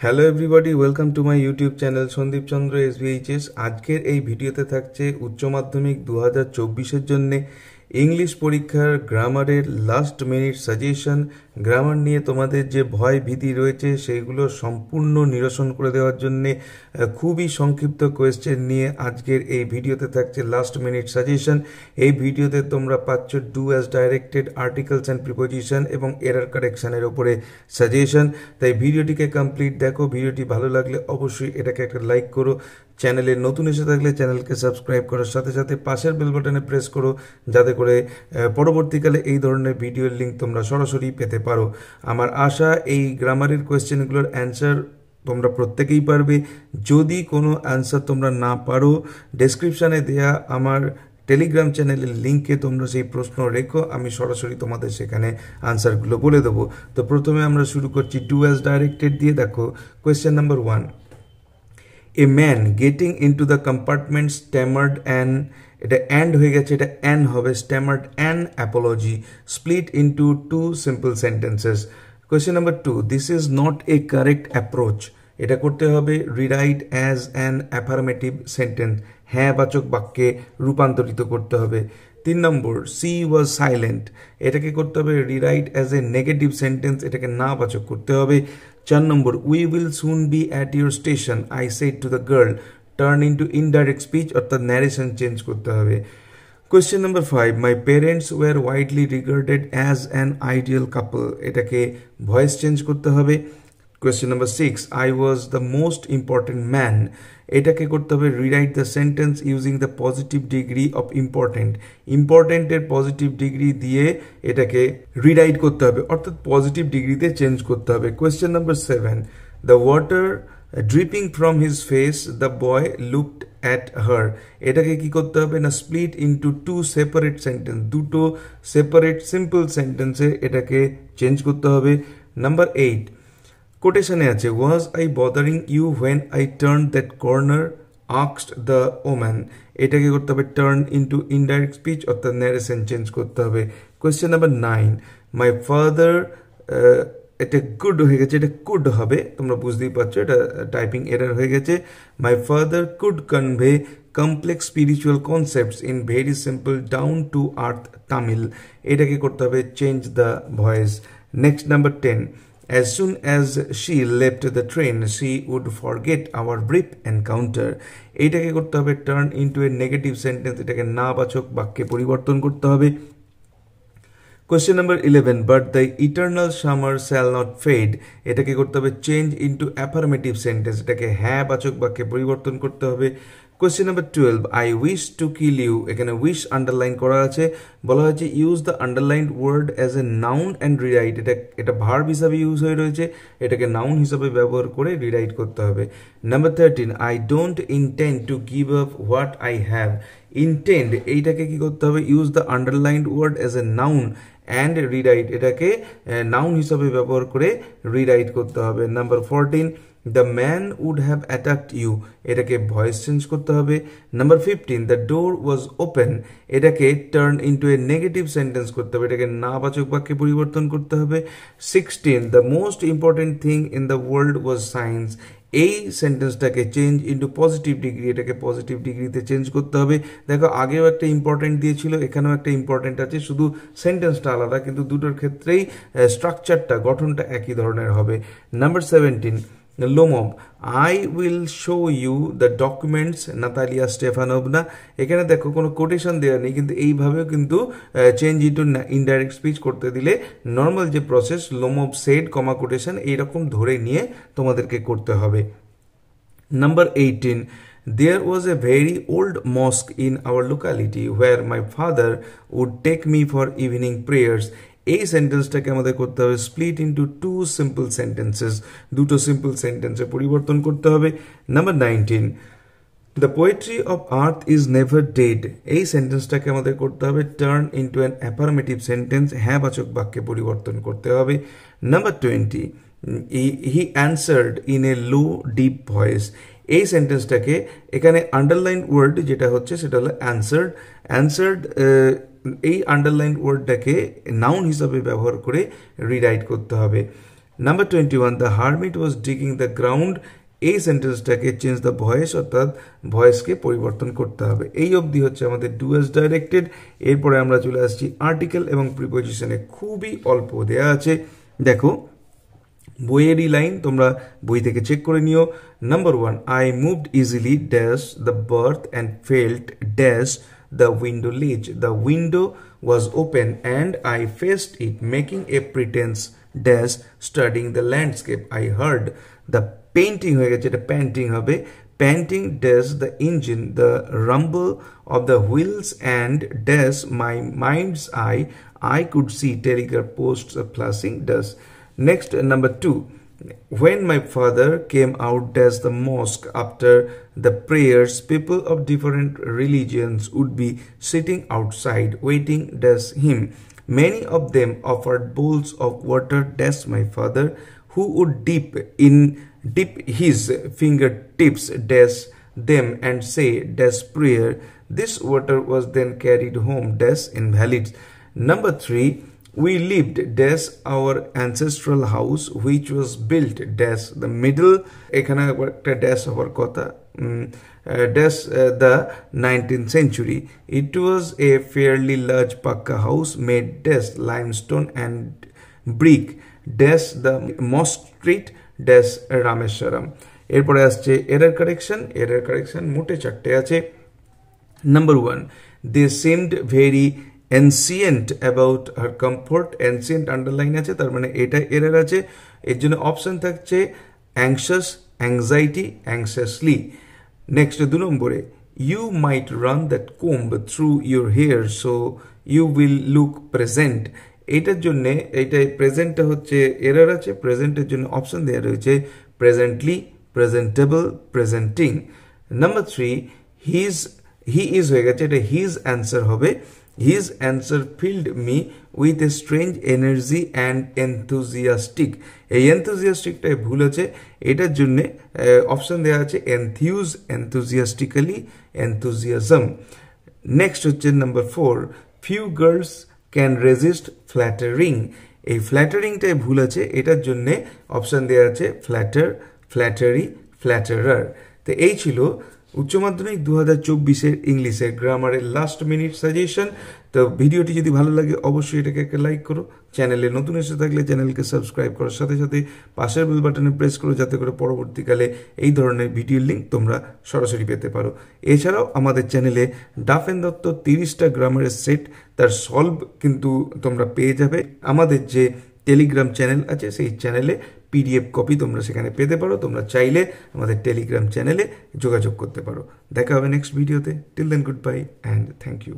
Hello everybody, welcome to my YouTube channel Sandip Chandra SBHS. আজকের এই ভিডিওতে থাকছে উচ্চ মাধ্যমিক 2024-এর জন্যে ইংলিশ পরীক্ষার গ্রামারের লাস্ট মিনিট সাজেশন। গ্রামার নিয়ে তোমাদের যে ভয় ভীতি রয়েছে সেইগুলো সম্পূর্ণ নিরসন করে দেওয়ার জন্যে খুবই সংক্ষিপ্ত কোয়েশ্চেন নিয়ে আজকের এই ভিডিওতে থাকছে লাস্ট মিনিট সাজেশন। এই ভিডিওতে তোমরা পাচ্ছ do as directed, articles and preposition এবং এরর কারেকশনের ওপরে সাজেশন। তাই ভিডিওটিকে কমপ্লিট দেখো। ভিডিওটি ভালো লাগলে অবশ্যই এটাকে একটা লাইক করো। চ্যানেলে নতুন এসে থাকলে চ্যানেলকে সাবস্ক্রাইব করার সাথে সাথে পাশের বেল বাটনে প্রেস করো, যাতে করে পরবর্তীকালে এই ধরনের ভিডিওর লিঙ্ক তোমরা সরাসরি পেতে পারো। আমার আশা এই গ্রামারের কোয়েশ্চেনগুলোর অ্যান্সার তোমরা প্রত্যেকেই পারবে। যদি কোনো অ্যান্সার তোমরা না পারো, ডেসক্রিপশানে দেয়া আমার টেলিগ্রাম চ্যানেলের লিঙ্কে তোমরা সেই প্রশ্ন রেখো, আমি সরাসরি তোমাদের সেখানে আনসারগুলো বলে দেবো। তো প্রথমে আমরা শুরু করছি ডু অ্যাজ ডাইরেক্টেড দিয়ে। দেখো question number 1, a man getting into the compartment stammered an, এটা অ্যান্ড হয়ে গেছে, এটা অ্যান হবে, stammered an apology split into two simple sentences. Question number 2, this is not a correct approach, এটা করতে হবে rewrite as an affirmative sentence, হ্যাঁ বাচক বাক্যে রূপান্তরিত করতে হবে। 3 নম্বর, সি ওয়াজ সাইলেন্ট, এটাকে করতে হবে rewrite as a negative sentence, এটাকে না বাচক করতে হবে। 4 number, we will soon be at your station I said to the girl, turn into indirect speech অর্থাৎ ন্যারেশন চেঞ্জ করতে হবে। Question number 5, my parents were widely regarded as an ideal couple, এটাকে voice change করতে হবে। Question number 6, I was the most important man, এটাকে করতে হবে rewrite the sentence using the positive degree of important, ইম্পর্টেন্টের positive degree দিয়ে এটাকে rewrite করতে হবে, অর্থাৎ পজিটিভ ডিগ্রিতে চেঞ্জ করতে হবে। Question number 7, the water dripping from his face the boy looked at her, এটাকে কি করতে হবে না split into two separate sentence, দুটো সেপারেট সিম্পল সেন্টেন্সে এটাকে চেঞ্জ করতে হবে। নাম্বার 8, কোটেশনে আছে was I bothering you when I turn that corner asked the woman, এটাকে করতে হবে টার্ন ইন্টু ইনডাইরেক্ট স্পিচ অর্থাৎ ন্যারেশন চেঞ্জ করতে হবে। কোয়েশ্চেন নাম্বার 9, মাই ফাদার, এটা গুড হয়ে গেছে, এটা কুড হবে, তোমরা বুঝতেই পারছো এটা টাইপিং এরর হয়ে গেছে। My father could convey complex spiritual concepts in very simple down to earth Tamil, এটাকে করতে হবে change the voice. Next number 10, as soon as she left the train she would forget our brief encounter, এইটাকে করতে হবে turn into a negative sentence, এটাকে না বাচক বাক্যে পরিবর্তন করতে হবে। Question number 11, but the eternal summer shall not fade, এটাকে করতে হবে change into affirmative sentence, এটাকে হ্যাঁ বাচক বাক্যে পরিবর্তন করতে হবে। Question number 12, I wish to kill you, এখানে উইশ আন্ডারলাইন করা আছে, বলা হয়েছে use the underlined word as a noun and rewrite, এটা ভার্ব হিসাবে ইউজ হয়ে রয়েছে, এটাকে নাউন হিসাবে ব্যবহার করে রিরাইট করতে হবে। Number 13, I don't intend to give up what I have, intend এইটাকে কি করতে হবে use the underlined word as a noun and rewrite, এটাকে নাউন হিসাবে ব্যবহার করে রিরাইট করতে হবে। Number 14, the man would have attacked you, এটাকে ভয়েস চেঞ্জ করতে হবে। Number 15, the door was open, এটাকে turn into a negative sentence করতে হবে, এটাকে না বাচক বাক্যে পরিবর্তন করতে হবে। 16, the most important thing in the world was science, এই সেন্টেন্সটাকে চেঞ্জ ইন্টু পজিটিভ ডিগ্রি, এটাকে পজিটিভ ডিগ্রিতে চেঞ্জ করতে হবে। দেখো আগেও একটা ইম্পর্টেন্ট দিয়েছিল, এখানেও একটা ইম্পর্টেন্ট আছে, শুধু সেন্টেন্সটা আলাদা, কিন্তু দুটোর ক্ষেত্রেই স্ট্রাকচারটা গঠনটা একই ধরনের হবে। নাম্বার 17, লোমব, I will show you the documents Natalia Stefanovna, এখানে দেখো কোনো কোটেশন দেওয়া নেই, কিন্তু এইভাবেও কিন্তু চেঞ্জ ইন্টু ইনডাইরেক্ট স্পিচ করতে দিলে নর্মাল যে প্রসেস লোমব সেড কমা কোটেশন এইরকম ধরে নিয়ে তোমাদেরকে করতে হবে। Number 18, there was a very old mosque in our locality where my father would take me for evening prayers, এই সেন্টেন্সটাকে আমাদের করতে হবে split into two simple sentences, দুটো সিম্পল সেন্টেন্সে পরিবর্তন করতে হবে। Number 19, the poetry of earth is never dead, এই সেন্টেন্সটাকে আমাদের করতে হবে turn into an affirmative sentence, হ্যাঁ বাচক বাক্যে পরিবর্তন করতে হবে। Number 20, he answered in a low deep voice, এই সেন্টেন্সটাকে এখানে আন্ডারলাইন ওয়ার্ড যেটা হচ্ছে সেটা হলো অ্যান্সার্ড, এই আন্ডারলাইন ওয়ার্ডটাকে নাউন হিসাবে ব্যবহার করে রিরাইট করতে হবে। Number 21, the hermit was digging the ground, এই সেন্টেন্সটাকে চেঞ্জ দ্য ভয়েস, অর্থাৎ ভয়েসকে পরিবর্তন করতে হবে। এই অবধি হচ্ছে আমাদের ডু অ্যাজ ডাইরেক্টেড। এরপরে আমরা চলে আসছি আর্টিকেল এবং প্রিপোজিশনে, খুবই অল্প দেয়া আছে। দেখো বইয়েরই লাইন, তোমরা বই থেকে চেক করে নিও। Number 1, I moved easily dash the berth and felt dash the window ledge, the window was open and I faced it, making a pretense dash studying the landscape. I heard the painting হয়ে গেছে, এটা painting হবে, panting dash the engine, the rumble of the wheels and dash my mind's eye, I could see telegraph posts flashing dash. Next, number 2, when my father came out dash the mosque after the prayers, people of different religions would be sitting outside waiting dash him. Many of them offered bowls of water dash my father, who would dip his fingertips dash them and say dash prayer. This water was then carried home dash invalid. Number 3, we lived dash our ancestral house which was built dash the middle, এখানে একটা dash হওয়ার কথা, dash the 19th century. It was a fairly large pakka house made dash limestone and brick dash the mosque street dash Rameshwaram. এরপরে আসছে error correction, মোটে 4টে আছে। Number 1, they seemed very ancient about her comfort, ancient underline আছে, তার মানে এটা error আছে। এর জন্য অপশন থাকছে anxious, anxiety, anxiously। নেক্সট 2 নম্বরে, you might run that comb through your hair so you will look present, এটার জন্য এইটা প্রেজেন্টটা হচ্ছে এরর আছে, প্রেজেন্টের জন্য অপশন দেওয়া রয়েছে presently, presentable, presenting. Number 3, he is হয়ে গেছে, এটা his answer হবে, his answer filled me with a strange energy and enthusiastic, এই enthusiasticটাই ভুল আছে, এটার জন্য অপশন দেওয়া আছে enthuse, enthusiastically, enthusiasm। নেক্সট হচ্ছে number 4, few girls can resist flattering, এই ফ্ল্যাটারিংটাই ভুল আছে, এটার জন্য অপশন দেওয়া আছে flatter, flattery, flatterer। তো এই ছিল উচ্চ মাধ্যমিক 2024-এর ইংলিশের গ্রামারের লাস্ট মিনিট সাজেশন। তো ভিডিওটি যদি ভালো লাগে অবশ্যই এটাকে একটা লাইক করো, চ্যানেলে নতুন এসে থাকলে চ্যানেলকে সাবস্ক্রাইব করার সাথে সাথে পাশের বেল বাটনে প্রেস করো, যাতে করে পরবর্তীকালে এই ধরনের ভিডিওর লিঙ্ক তোমরা সরাসরি পেতে পারো। এছাড়াও আমাদের চ্যানেলে ডাফেন দত্ত 30টা গ্রামারের সেট, তার সলভ কিন্তু তোমরা পেয়ে যাবে। আমাদের যে টেলিগ্রাম চ্যানেল আছে সেই চ্যানেলে PDF কপি তোমরা সেখানে পেতে পারো, তোমরা চাইলে আমাদের টেলিগ্রাম চ্যানেলে যোগাযোগ করতে পারো। দেখা হবে নেক্সট ভিডিওতে। Till then goodbye and thank you.